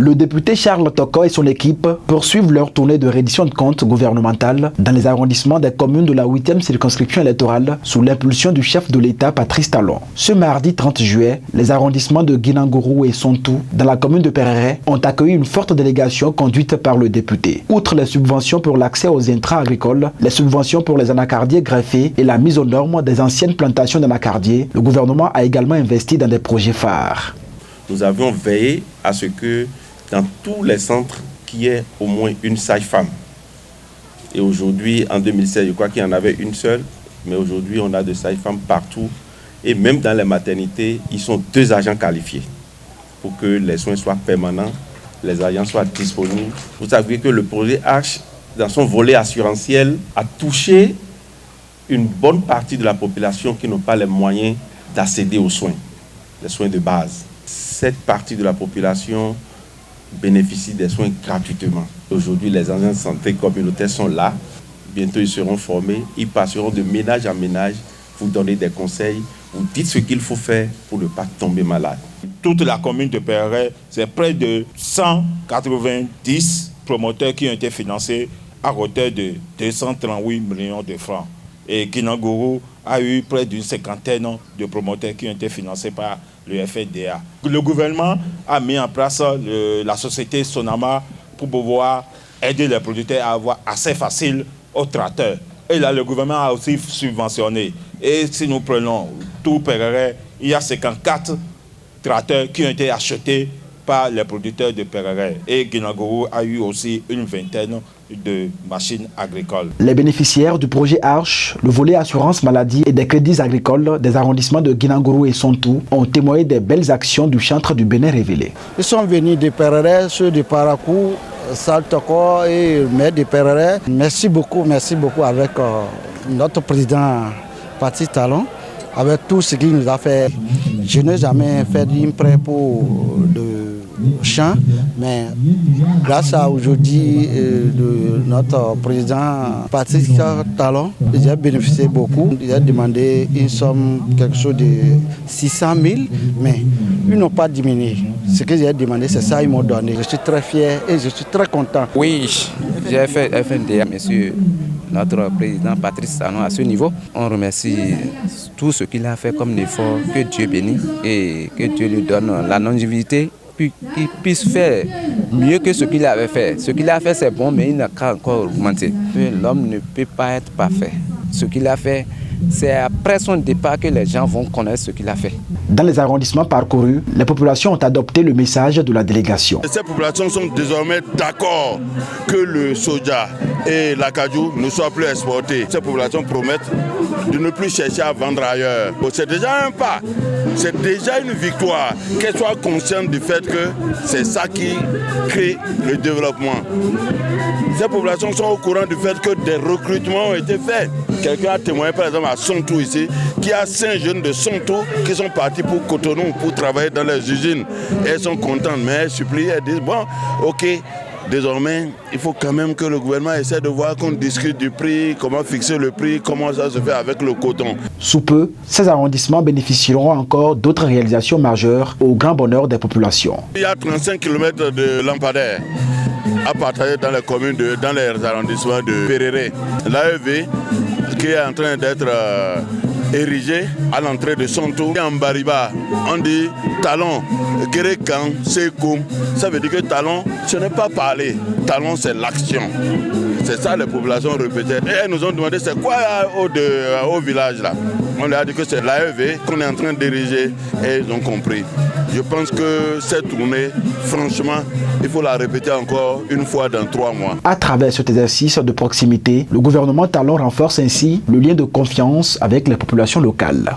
Le député Charles Toko et son équipe poursuivent leur tournée de reddition de comptes gouvernementale dans les arrondissements des communes de la 8e circonscription électorale sous l'impulsion du chef de l'État Patrice Talon. Ce mardi 30 juillet, les arrondissements de Guinangourou et Sontou, dans la commune de Perere, ont accueilli une forte délégation conduite par le député. Outre les subventions pour l'accès aux intrants agricoles, les subventions pour les anacardiers greffés et la mise aux normes des anciennes plantations d'anacardiers, le gouvernement a également investi dans des projets phares. Nous avions veillé à ce que dans tous les centres, qu'il y ait au moins une sage-femme. Et aujourd'hui, en 2016, je crois qu'il y en avait une seule, mais aujourd'hui, on a des sages-femmes partout. Et même dans les maternités, ils sont 2 agents qualifiés pour que les soins soient permanents, les agents soient disponibles. Vous savez que le projet Arche, dans son volet assurantiel, a touché une bonne partie de la population qui n'ont pas les moyens d'accéder aux soins, les soins de base. Cette partie de la population bénéficient des soins gratuitement. Aujourd'hui, les agents de santé communautaires sont là. Bientôt, ils seront formés. Ils passeront de ménage en ménage, vous donner des conseils, vous dites ce qu'il faut faire pour ne pas tomber malade. Toute la commune de Perere, c'est près de 190 promoteurs qui ont été financés à hauteur de 238 millions de francs. Et Guinangourou a eu près d'une 50aine de promoteurs qui ont été financés par le FNDA. Le gouvernement a mis en place la société Sonama pour pouvoir aider les producteurs à avoir accès facile aux tracteurs. Et là, le gouvernement a aussi subventionné. Et si nous prenons tout Perere, il y a 54 tracteurs qui ont été achetés par les producteurs de Perere. Et Guinangourou a eu aussi une vingtaine de machines agricoles. Les bénéficiaires du projet Arche, le volet assurance maladie et des crédits agricoles des arrondissements de Guinangourou et Sontou ont témoigné des belles actions du chantre du Bénin révélé. Ils sont venus de Perere, ceux de Parakou, Saltoko et le maire de Perere. Merci beaucoup avec notre président Patrice Talon, avec tout ce qu'il nous a fait. Je n'ai jamais fait une prêt pour le champ, mais grâce à aujourd'hui notre président Patrice Talon, j'ai bénéficié beaucoup. Il a demandé une somme, quelque chose de 600 000, mais ils n'ont pas diminué. Ce que j'ai demandé, c'est ça qu'ils m'ont donné. Je suis très fier et je suis très content. Oui, j'ai fait FNDA, monsieur notre président Patrice Talon à ce niveau. On remercie tout ce qu'il a fait comme effort, que Dieu bénisse et que Dieu lui donne la longévité, puis qu'il puisse faire mieux que ce qu'il avait fait. Ce qu'il a fait, c'est bon, mais il n'a qu'à encore augmenter. L'homme ne peut pas être parfait. Ce qu'il a fait, c'est après son départ que les gens vont connaître ce qu'il a fait. Dans les arrondissements parcourus, les populations ont adopté le message de la délégation. Ces populations sont désormais d'accord que le soja et l'acajou ne soient plus exportés. Ces populations promettent de ne plus chercher à vendre ailleurs. C'est déjà un pas, c'est déjà une victoire. Qu'elles soient conscientes du fait que c'est ça qui crée le développement. Ces populations sont au courant du fait que des recrutements ont été faits. Quelqu'un a témoigné par exemple à Sontou ici, qui a 5 jeunes de Sontou qui sont partis pour Cotonou pour travailler dans les usines. Elles sont contentes, mais elles supplient, elles disent bon, ok, désormais, il faut quand même que le gouvernement essaie de voir qu'on discute du prix, comment fixer le prix, comment ça se fait avec le coton. Sous peu, ces arrondissements bénéficieront encore d'autres réalisations majeures au grand bonheur des populations. Il y a 35 km de lampadaires à partager dans les communes, dans les arrondissements de Perere. L'AEV qui est en train d'être érigé à l'entrée de Sontou. En Bariba, on dit Talon, Kérékan, Sekoum. Ça veut dire que Talon, ce n'est pas parler. Talon, c'est l'action. C'est ça les populations répétaient. Et elles nous ont demandé c'est quoi au village là. On leur a dit que c'est l'AEV qu'on est en train d'ériger et ils ont compris. Je pense que cette tournée, franchement, il faut la répéter encore une fois dans 3 mois. À travers cet exercice de proximité, le gouvernement Talon renforce ainsi le lien de confiance avec les populations locales.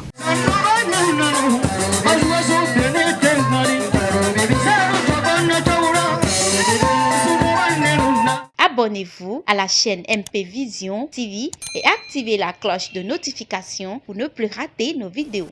Abonnez-vous à la chaîne MP Vision TV et activez la cloche de notification pour ne plus rater nos vidéos.